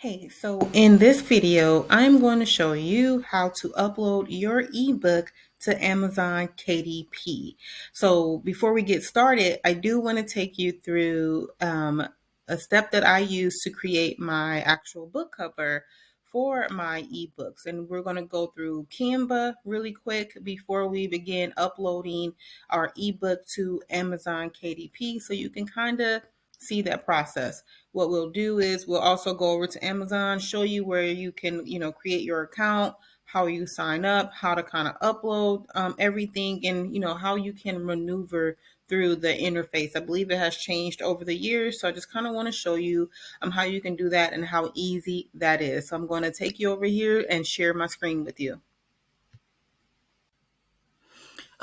Hey, so in this video, I'm going to show you how to upload your ebook to Amazon KDP. So before we get started, I do want to take you through a step that I use to create my actual book cover for my ebooks. And we're going to go through Canva really quick before we begin uploading our ebook to Amazon KDP so you can kind of see that process. What we'll do is we'll also go over to Amazon, show you where you can, create your account, how you sign up, how to kind of upload everything, and how you can maneuver through the interface. I believe it has changed over the years, so I just kind of want to show you how you can do that and how easy that is. So I'm going to take you over here and share my screen with you.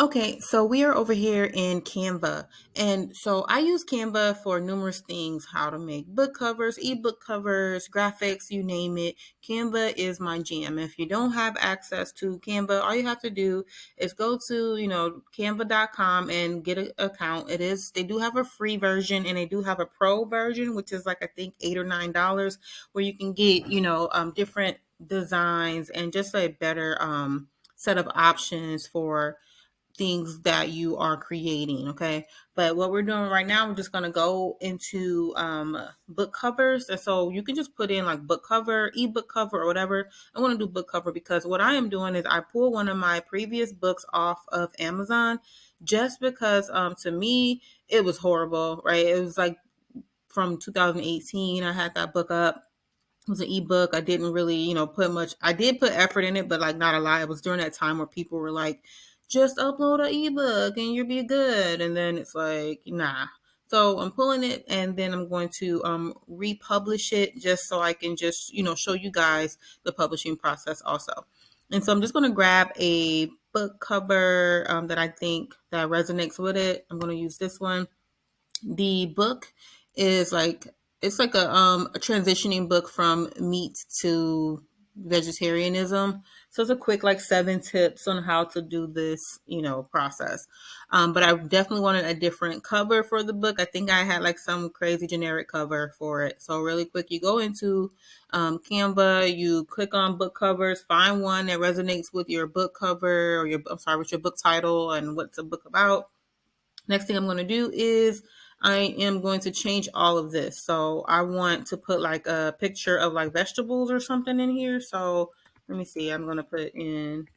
Okay, so we are over here in Canva. And so I use Canva for numerous things, how to make book covers, ebook covers, graphics, you name it. Canva is my jam. If you don't have access to Canva, all you have to do is go to, canva.com and get an account. They do have a free version and they do have a pro version, which is like, I think $8 or $9, where you can get, different designs and just a better set of options for things that you are creating. Okay, but what we're doing right now, we're just going to go into book covers, and so you can just put in like book cover, ebook cover, or whatever. I want to do book cover because what I am doing is I pull one of my previous books off of Amazon just because to me it was horrible, right? It was like from 2018 I had that book up. It was an ebook. I didn't really, put much. I did put effort in it, but like not a lot. It was during that time where people were like, just upload an ebook and you'll be good. And then it's like, nah. So I'm pulling it and then I'm going to republish it just so I can just, show you guys the publishing process also. And so I'm just going to grab a book cover that I think that resonates with it. I'm going to use this one. The book is like it's like a transitioning book from meat to vegetarianism. So it's a quick like 7 tips on how to do this, process. But I definitely wanted a different cover for the book. I think I had like some crazy generic cover for it. So really quick, you go into Canva, you click on book covers, find one that resonates with your book cover or with your book title and what's the book about. Next thing I'm going to do is I am going to change all of this. So I want to put like a picture of like vegetables or something in here. So let me see. I'm going to put in,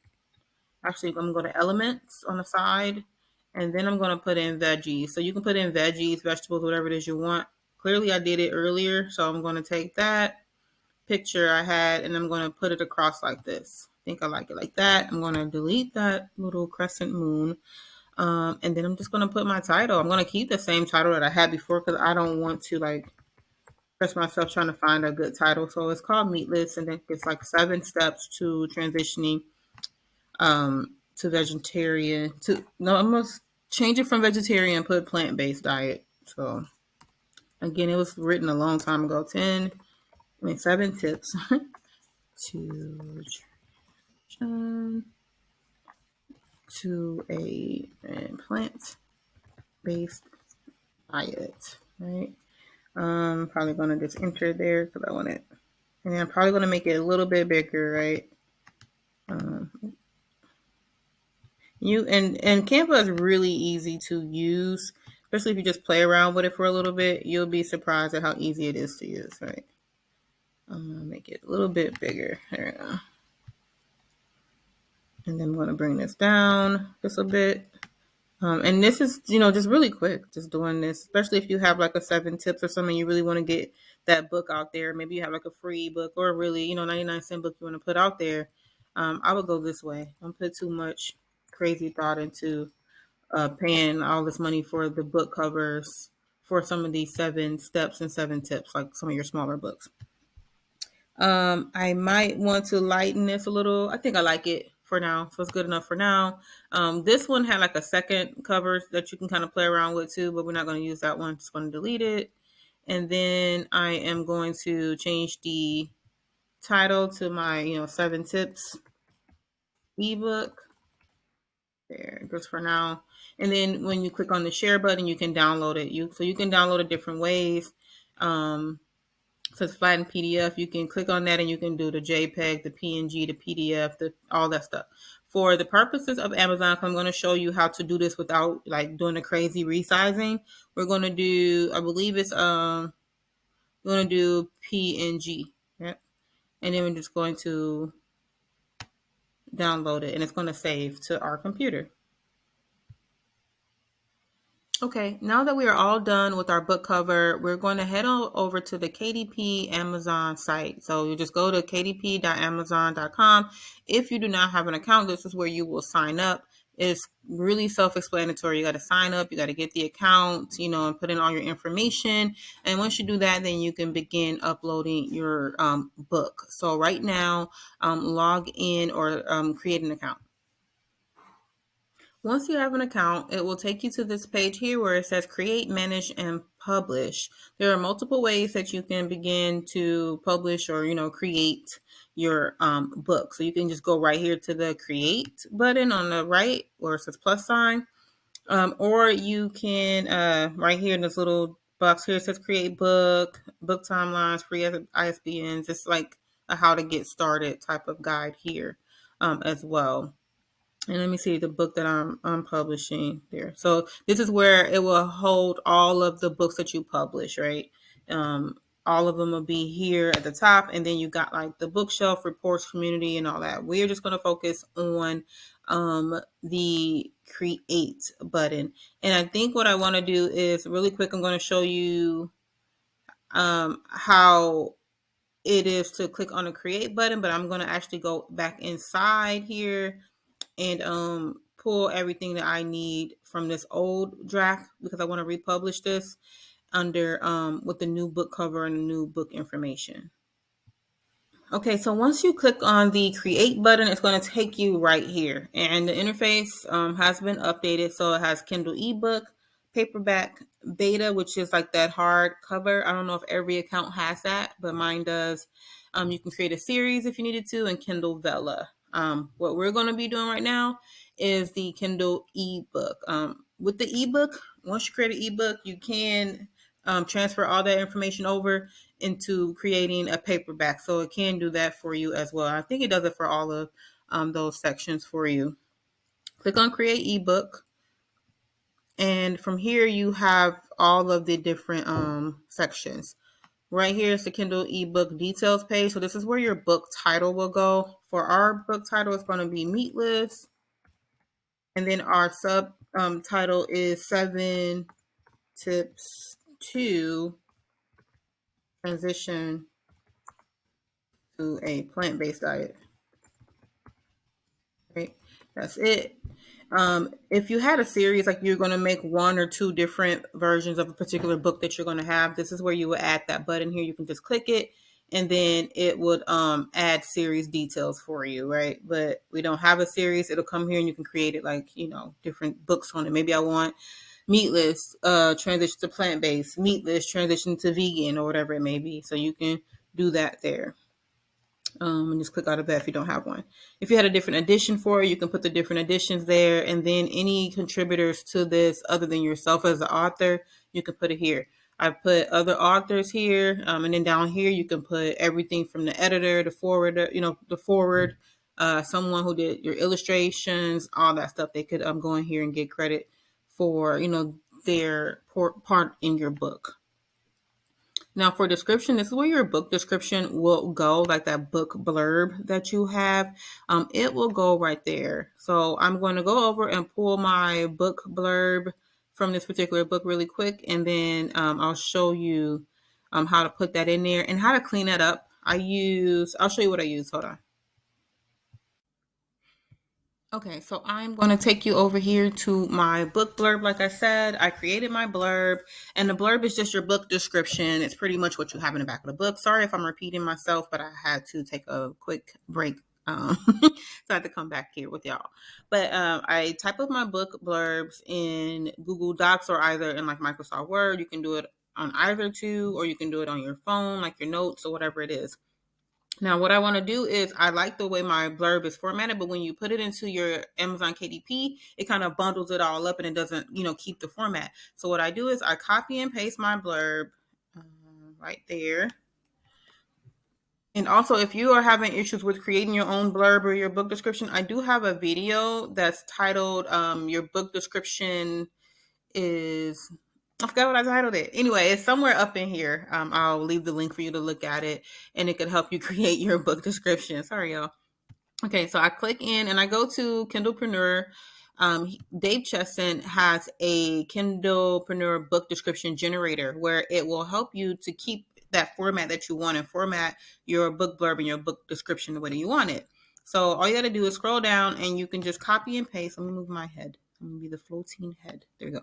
actually, I'm going to go to elements on the side. And then I'm going to put in veggies. So you can put in veggies, vegetables, whatever it is you want. Clearly I did it earlier. So I'm going to take that picture I had and I'm going to put it across like this. I think I like it like that. I'm going to delete that little crescent moon. And then I'm just going to put my title. I'm going to keep the same title that I had before because I don't want to like press myself trying to find a good title. So it's called Meatless, and then it's like 7 steps to transitioning to vegetarian. I'm going to change it from vegetarian and put plant-based diet. So again, it was written a long time ago. 7 tips to transition to a plant-based diet, right? Probably gonna just enter there because I want it, and I'm probably gonna make it a little bit bigger, right? Um, and Canva is really easy to use, especially if you just play around with it for a little bit. You'll be surprised at how easy it is to use, right? I'm gonna make it a little bit bigger. There we go. And then I'm gonna bring this down just a bit. And this is, just really quick, just doing this, especially if you have like a 7 tips or something, you really want to get that book out there. Maybe you have like a free book or really, 99-cent book you want to put out there. I would go this way. Don't put too much crazy thought into paying all this money for the book covers for some of these 7 steps and 7 tips, like some of your smaller books. I might want to lighten this a little. I think I like it for now, so it's good enough for now. This one had like a second cover that you can kind of play around with too, but we're not going to use that one. Just going to delete it. And then I am going to change the title to my, 7 tips ebook. There, just for now. And then when you click on the share button, you can download it. You can download it different ways. It says flattened PDF. You can click on that and you can do the JPEG, the PNG, the PDF, all that stuff. For the purposes of Amazon, I'm going to show you how to do this without like doing a crazy resizing. We're going to do, I believe it's we're going to do PNG, right? And then we're just going to download it, and it's going to save to our computer. Okay, now that we are all done with our book cover, we're going to head on over to the KDP Amazon site. So you just go to kdp.amazon.com. If you do not have an account, this is where you will sign up. It's really self-explanatory. You got to sign up, you got to get the account, and put in all your information. And once you do that, then you can begin uploading your book. So right now, log in or create an account. Once you have an account, it will take you to this page here where it says create, manage, and publish. There are multiple ways that you can begin to publish or, create your book. So you can just go right here to the create button on the right where it says plus sign. Or you can, right here in this little box here, it says create book, book timelines, free ISBNs. It's like a how to get started type of guide here as well. And let me see the book that I'm publishing there. So this is where it will hold all of the books that you publish, right? All of them will be here at the top, and then you got like the bookshelf, reports, community, and all that. We're just going to focus on the create button. And I think what I want to do is really quick. I'm going to show you how it is to click on the create button, but I'm going to actually go back inside here and pull everything that I need from this old draft because I want to republish this under with the new book cover and the new book information. Okay, so once you click on the create button, it's going to take you right here. And the interface has been updated. So it has Kindle ebook, paperback, beta, which is like that hard cover. I don't know if every account has that, but mine does. You can create a series if you needed to, and Kindle Vella. What we're going to be doing right now is the Kindle ebook. With the ebook, once you create an ebook, you can transfer all that information over into creating a paperback. So it can do that for you as well. I think it does it for all of those sections for you. Click on create ebook. And from here, you have all of the different sections. Right here is the Kindle ebook details page. So this is where your book title will go. For our book title, it's going to be Meatless. And then our subtitle is 7 Tips to Transition to a Plant-Based Diet. Right? That's it. If you had a series, like you're going to make one or two different versions of a particular book that you're going to have, this is where you would add that button here. You can just click it and then it would add series details for you, right? But we don't have a series. It'll come here and you can create it like, different books on it. Maybe I want meatless, transition to plant-based, meatless, transition to vegan, or whatever it may be. So you can do that there. And just click out of that if you don't have one. If you had a different edition for it, you can put the different editions there. And then any contributors to this other than yourself as the author, you can put it here. I put other authors here. And then down here, you can put everything from the editor, the forwarder, the forward, someone who did your illustrations, all that stuff. They could go in here and get credit for, their part in your book. Now for description, this is where your book description will go, like that book blurb that you have. It will go right there. So I'm going to go over and pull my book blurb from this particular book really quick. And then I'll show you how to put that in there and how to clean that up. I'll show you what I use. Hold on. Okay, so I'm going to take you over here to my book blurb. Like I said, I created my blurb, and the blurb is just your book description. It's pretty much what you have in the back of the book. Sorry if I'm repeating myself, but I had to take a quick break. So I had to come back here with y'all. But I type up my book blurbs in Google Docs or either in like Microsoft Word. You can do it on either two, or you can do it on your phone, like your notes or whatever it is. Now, what I want to do is I like the way my blurb is formatted, but when you put it into your Amazon KDP, it kind of bundles it all up and it doesn't, keep the format. So what I do is I copy and paste my blurb right there. And also, if you are having issues with creating your own blurb or your book description, I do have a video that's titled Your Book Description is, I forgot what I titled it. Anyway, it's somewhere up in here. I'll leave the link for you to look at it, and it could help you create your book description. Sorry, y'all. Okay, so I click in and I go to Kindlepreneur. Dave Chesson has a Kindlepreneur book description generator where it will help you to keep that format that you want and format your book blurb and your book description the way that you want it. So all you got to do is scroll down and you can just copy and paste. Let me move my head. I'm going to be the floating head. There we go.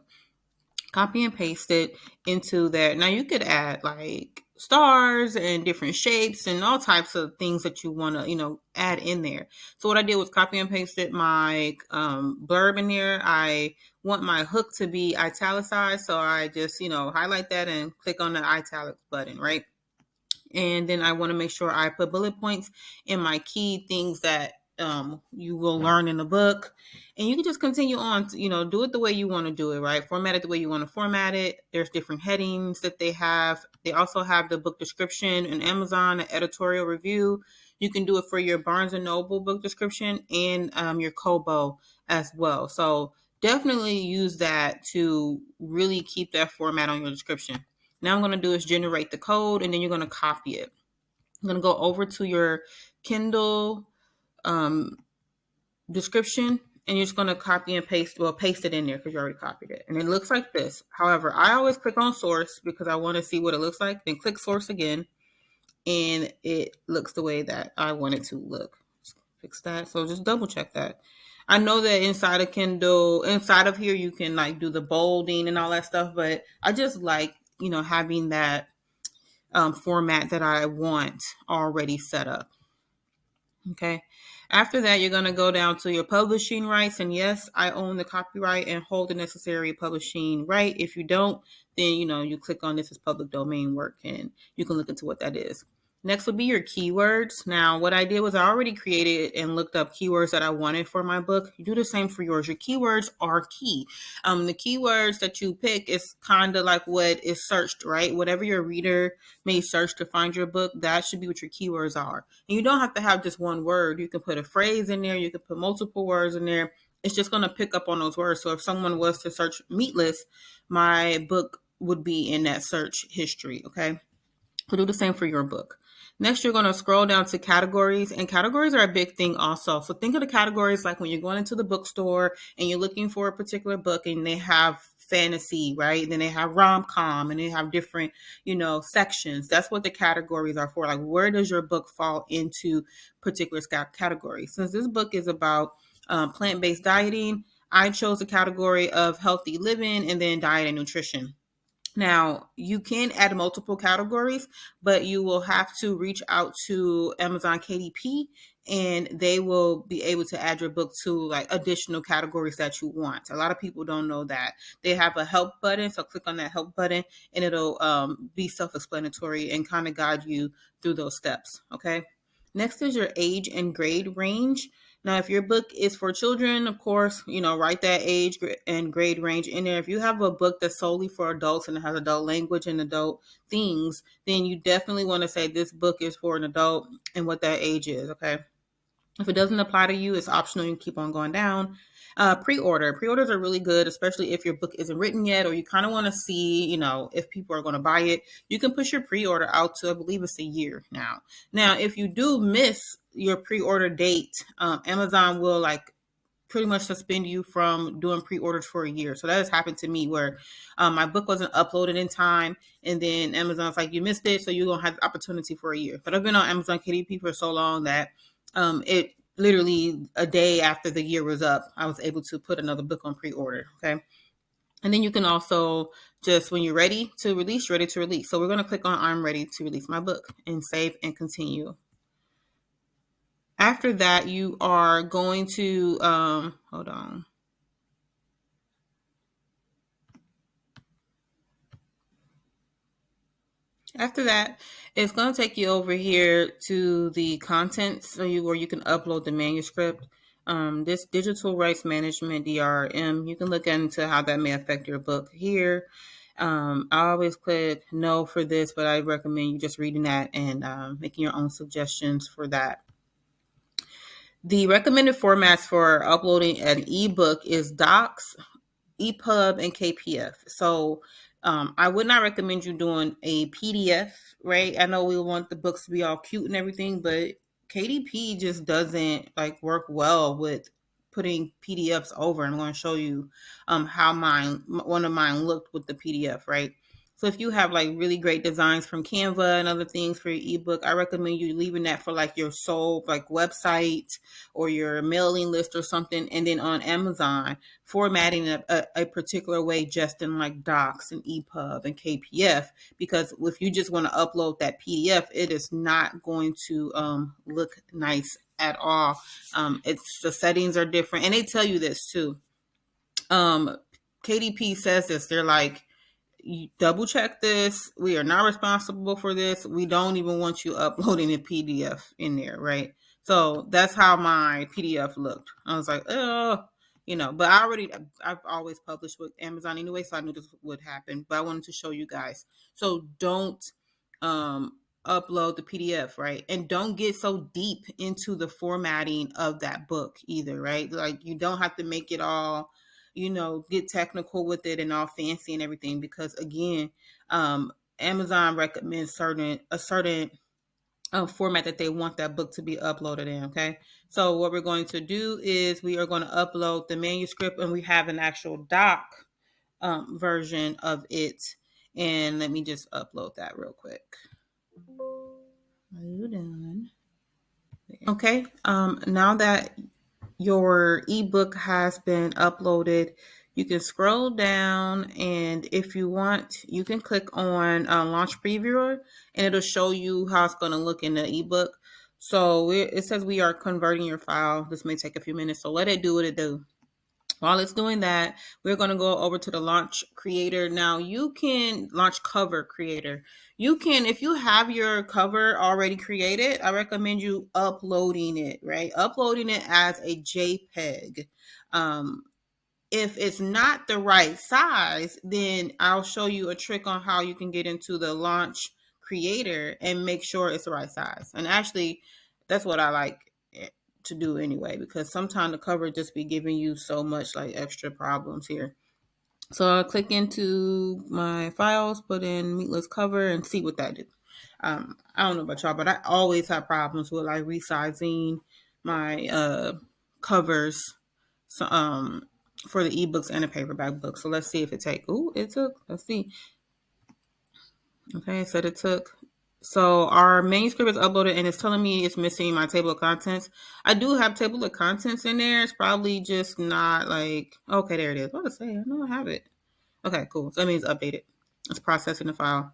Copy and paste it into there. Now you could add like stars and different shapes and all types of things that you want to, add in there. So what I did was copy and pasted my blurb in there. I want my hook to be italicized. So I just, highlight that and click on the italics button, right? And then I want to make sure I put bullet points in my key things that you will learn in the book. And you can just continue on to, do it the way you want to do it, right? Format it the way you want to format it. There's different headings that they have. They also have the book description in Amazon, the editorial review. You can do it for your Barnes and Noble book description and your Kobo as well. So definitely use that to really keep that format on your description. Now I'm going to do is generate the code, and then you're going to copy it. I'm going to go over to your Kindle description, and you're just going to copy and paste it in there because you already copied it. And it looks like this. However, I always click on source because I want to see what it looks like. Then click source again, and it looks the way that I want it to look. Just fix that. So just double check that. I know that inside of Kindle, inside of here, you can like do the bolding and all that stuff, but I just like, having that format that I want already set up. Okay. After that, you're going to go down to your publishing rights. And yes, I own the copyright and hold the necessary publishing right. If you don't, then, you click on this as public domain work and you can look into what that is. Next will be your keywords. Now, what I did was I already created and looked up keywords that I wanted for my book. You do the same for yours. Your keywords are key. The keywords that you pick is kind of like what is searched, right? Whatever your reader may search to find your book, that should be what your keywords are. And you don't have to have just one word. You can put a phrase in there. You can put multiple words in there. It's just going to pick up on those words. So if someone was to search meatless, my book would be in that search history, okay? So do the same for your book. Next, you're going to scroll down to categories, and categories are a big thing also. So think of the categories like when you're going into the bookstore and you're looking for a particular book and they have fantasy, right? And then they have rom-com and they have different, sections. That's what the categories are for. Like, where does your book fall into particular categories? Since this book is about plant-based dieting, I chose the category of healthy living and then diet and nutrition. Now, you can add multiple categories, but you will have to reach out to Amazon KDP and they will be able to add your book to like additional categories that you want. A lot of people don't know that. They have a help button, so click on that help button and it'll be self-explanatory and kind of guide you through those steps, okay? Next is your age and grade range. Now, if your book is for children, of course, write that age and grade range in there. If you have a book that's solely for adults and it has adult language and adult things, then you definitely want to say this book is for an adult and what that age is, okay? If it doesn't apply to you, it's optional. You can keep on going down. Pre-order. Pre-orders are really good, especially if your book isn't written yet or you kind of want to see, if people are going to buy it. You can push your pre-order out to, I believe it's a year now. Now, if you do miss your pre-order date, Amazon will pretty much suspend you from doing pre-orders for a year. So that has happened to me where my book wasn't uploaded in time and then Amazon's like, you missed it, so you're going to have the opportunity for a year. But I've been on Amazon KDP for so long that it literally a day after the year was up, I was able to put another book on pre-order, okay? And then you can also just, when you're ready to release, you're ready to release. So we're going to click on I'm ready to release my book and save and continue. After that, you are going to, hold on. After that, it's going to take you over here to the contents where you can upload the manuscript. This digital rights management, DRM, you can look into how that may affect your book here. I always click no for this, but I recommend you just reading that and making your own suggestions for that. The recommended formats for uploading an ebook is Docs, EPUB, and KPF. So I would not recommend you doing a PDF, right? I know we want the books to be all cute and everything, but KDP just doesn't like work well with putting PDFs over. And I'm going to show you how one of mine looked with the PDF, right? So if you have like really great designs from Canva and other things for your ebook, I recommend you leaving that for like your sole like website or your mailing list or something. And then on Amazon, formatting a particular way just in like Docs and EPUB and KPF, because if you just want to upload that PDF, it is not going to look nice at all. It's the settings are different, and they tell you this too. KDP says this. They're like, you double check this. We are not responsible for this. We don't even want you uploading a PDF in there, right? So that's how my PDF looked. I was like, oh, but I've always published with Amazon anyway, so I knew this would happen. But I wanted to show you guys. So don't upload the PDF, right? And don't get so deep into the formatting of that book either, right? Like you don't have to make it all get technical with it and all fancy and everything, because again, Amazon recommends a certain format that they want that book to be uploaded in. Okay, so what we're going to do is we are going to upload the manuscript, and we have an actual doc version of it. And let me just upload that real quick. Are you done? Okay, now that your ebook has been uploaded, you can scroll down, and if you want, you can click on Launch Previewer, and it'll show you how it's going to look in the ebook. So it says we are converting your file. This may take a few minutes, so let it do what it do. While it's doing that, we're going to go over to the Launch Creator. Now you can Launch Cover Creator. You can, if you have your cover already created, I recommend you uploading it, right? Uploading it as a JPEG. If it's not the right size, then I'll show you a trick on how you can get into the Launch Creator and make sure it's the right size. And actually, that's what I like to do anyway, because sometimes the cover just be giving you so much like extra problems here. So I'll click into my files, put in meatless cover, and see what that do. I don't know about y'all, but I always have problems with like resizing my covers for the ebooks and the paperback book. So let's see if it take. Ooh, it took. Let's see. Okay, it said it took. So our manuscript is uploaded, and it's telling me it's missing my table of contents. I do have table of contents in there. It's probably just not like, okay, there it is. What to say? I know I have it. Okay, cool. So that means updated. It's processing the file.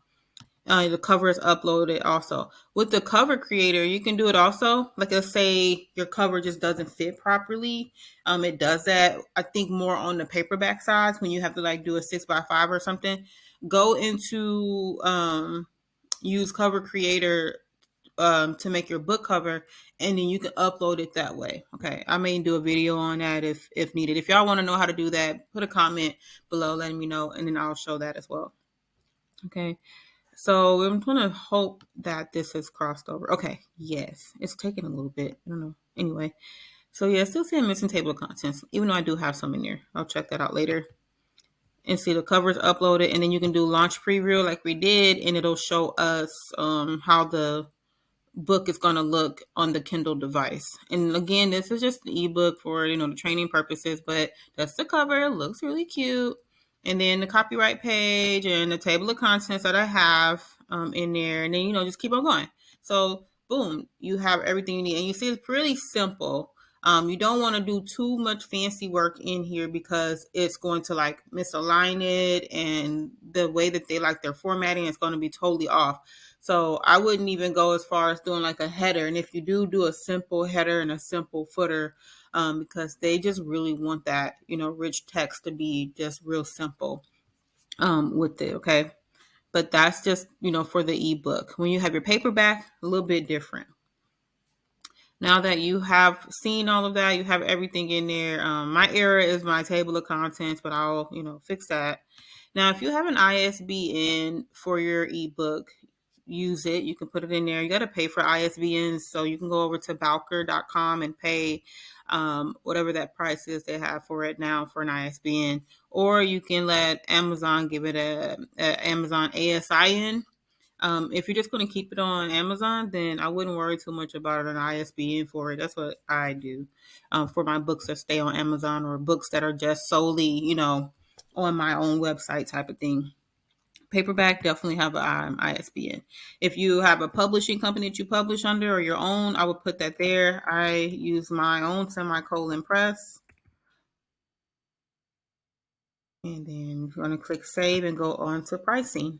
The cover is uploaded also. With the cover creator, you can do it also. Like, let's say your cover just doesn't fit properly. It does that, I think, more on the paperback size when you have to like do a 6x5 or something. Go into use cover creator to make your book cover, and then you can upload it that way. Okay, I may do a video on that if needed. If y'all want to know how to do that, put a comment below letting me know, and then I'll show that as well. Okay, so I'm gonna hope that this has crossed over. Okay, yes, it's taking a little bit. I don't know. Anyway, so yeah, still saying missing table of contents, even though I do have some in there. I'll check that out later. And see the covers uploaded, and then you can do launch preview like we did, and it'll show us how the book is going to look on the Kindle device. And again, this is just an ebook for the training purposes, but that's the cover. It looks really cute. And then the copyright page and the table of contents that I have in there, and then just keep on going. So boom, you have everything you need, and you see it's pretty simple. You don't want to do too much fancy work in here because it's going to like misalign it, and the way that they like their formatting is going to be totally off. So I wouldn't even go as far as doing like a header. And if you do a simple header and a simple footer, because they just really want that, rich text to be just real simple with it. Okay. But that's just, for the ebook. When you have your paperback, a little bit different. Now that you have seen all of that, you have everything in there. My error is my table of contents, but I'll, fix that. Now, if you have an ISBN for your ebook, use it. You can put it in there. You got to pay for ISBNs, so you can go over to Bowker.com and pay whatever that price is they have for it now for an ISBN, or you can let Amazon give it a Amazon ASIN. If you're just going to keep it on Amazon, then I wouldn't worry too much about an ISBN for it. That's what I do for my books that stay on Amazon, or books that are just solely, on my own website type of thing. Paperback definitely have an ISBN. If you have a publishing company that you publish under or your own, I would put that there. I use my own semicolon press. And then you're going to click save and go on to pricing.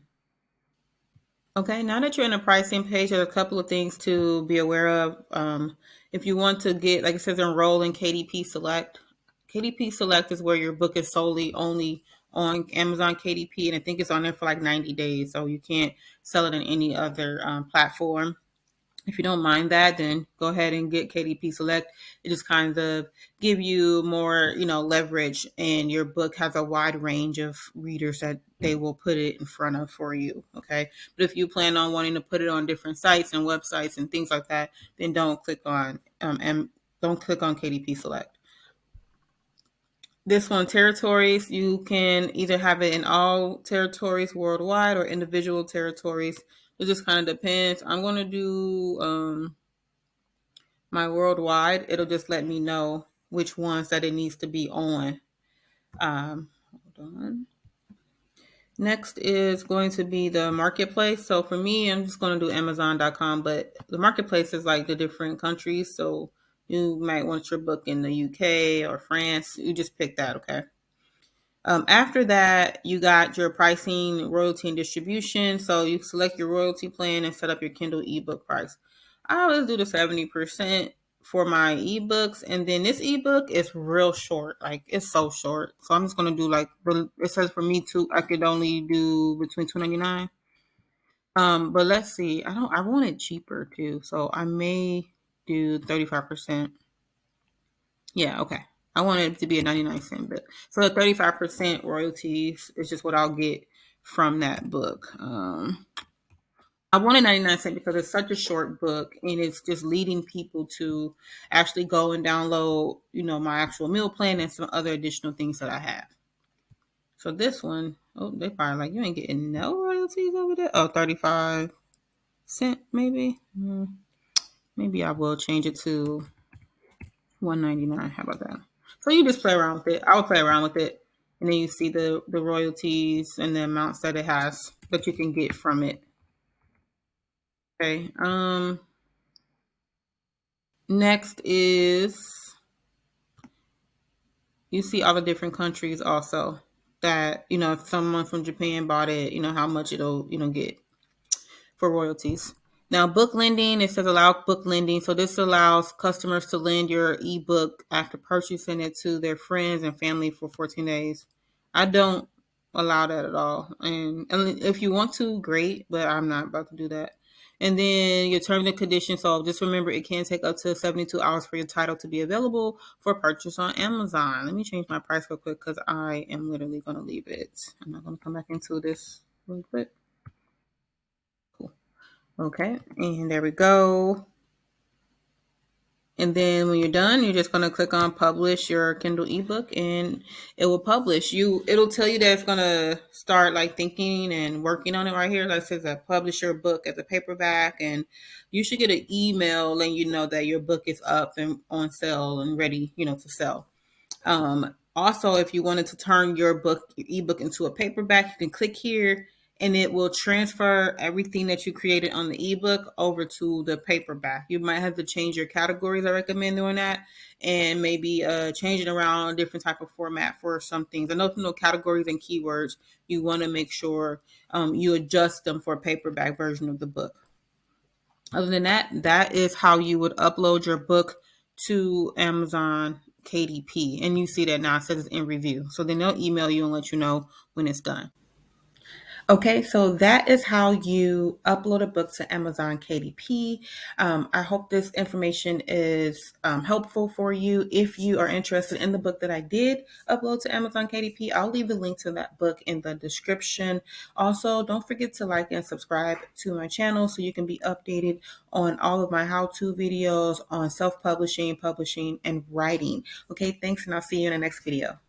Okay, now that you're in the pricing page, there's a couple of things to be aware of. If you want to get, like it says, enroll in KDP Select. KDP Select is where your book is solely only on Amazon KDP, and I think it's on there for like 90 days, so you can't sell it in any other platform. If you don't mind that, then go ahead and get KDP Select. It just kind of give you more, leverage, and your book has a wide range of readers that they will put it in front of for you. Okay. But if you plan on wanting to put it on different sites and websites and things like that, then don't click on KDP Select. This one, territories, you can either have it in all territories worldwide or individual territories. It just kind of depends. I'm going to do my worldwide. It'll just let me know which ones that it needs to be on. Hold on. Next is going to be the marketplace. So for me, I'm just going to do Amazon.com, but the marketplace is like the different countries. So you might want your book in the UK or France. You just pick that, okay? After that, you got your pricing, royalty, and distribution. So you select your royalty plan and set up your Kindle ebook price. I always do the 70% for my ebooks, and then this ebook is real short. Like, it's so short. So I'm just gonna do like it says for me to I could only do between $2.99. But let's see. I want it cheaper too, so I may do 35%. Yeah, okay. I want it to be a 99-cent book. So the 35% royalties is just what I'll get from that book. I wanted 99 cents because it's such a short book, and it's just leading people to actually go and download, my actual meal plan and some other additional things that I have. So this one, oh, they probably like, you ain't getting no royalties over there. Oh, 35 cents maybe. Maybe I will change it to $1.99. How about that? So you just play around with it. I would play around with it, and then you see the royalties and the amounts that it has that you can get from it. Okay. Next is you see all the different countries also that, if someone from Japan bought it, how much it'll, get for royalties. Now, book lending, it says allow book lending. So this allows customers to lend your ebook after purchasing it to their friends and family for 14 days. I don't allow that at all. And if you want to, great, but I'm not about to do that. And then your terms and conditions. So just remember, it can take up to 72 hours for your title to be available for purchase on Amazon. Let me change my price real quick because I am literally going to leave it. I'm not going to come back into this real quick. Cool. Okay, and there we go. And then when you're done, you're just going to click on publish your Kindle ebook, and it will publish you. It'll tell you that it's going to start like thinking and working on it right here. Like it says that publish your book as a paperback, and you should get an email letting you know that your book is up and on sale and ready, to sell. Also, if you wanted to turn your ebook into a paperback, you can click here and it will transfer everything that you created on the ebook over to the paperback. You might have to change your categories. I recommend doing that, and maybe changing around a different type of format for some things. I know from the categories and keywords, you want to make sure you adjust them for a paperback version of the book. Other than that, that is how you would upload your book to Amazon KDP. And you see that now it says it's in review. So then they'll email you and let you know when it's done. Okay, so that is how you upload a book to Amazon KDP. I hope this information is helpful for you. If you are interested in the book that I did upload to Amazon KDP, I'll leave the link to that book in the description. Also, don't forget to like and subscribe to my channel so you can be updated on all of my how-to videos on self-publishing, publishing, and writing. Okay, thanks, and I'll see you in the next video.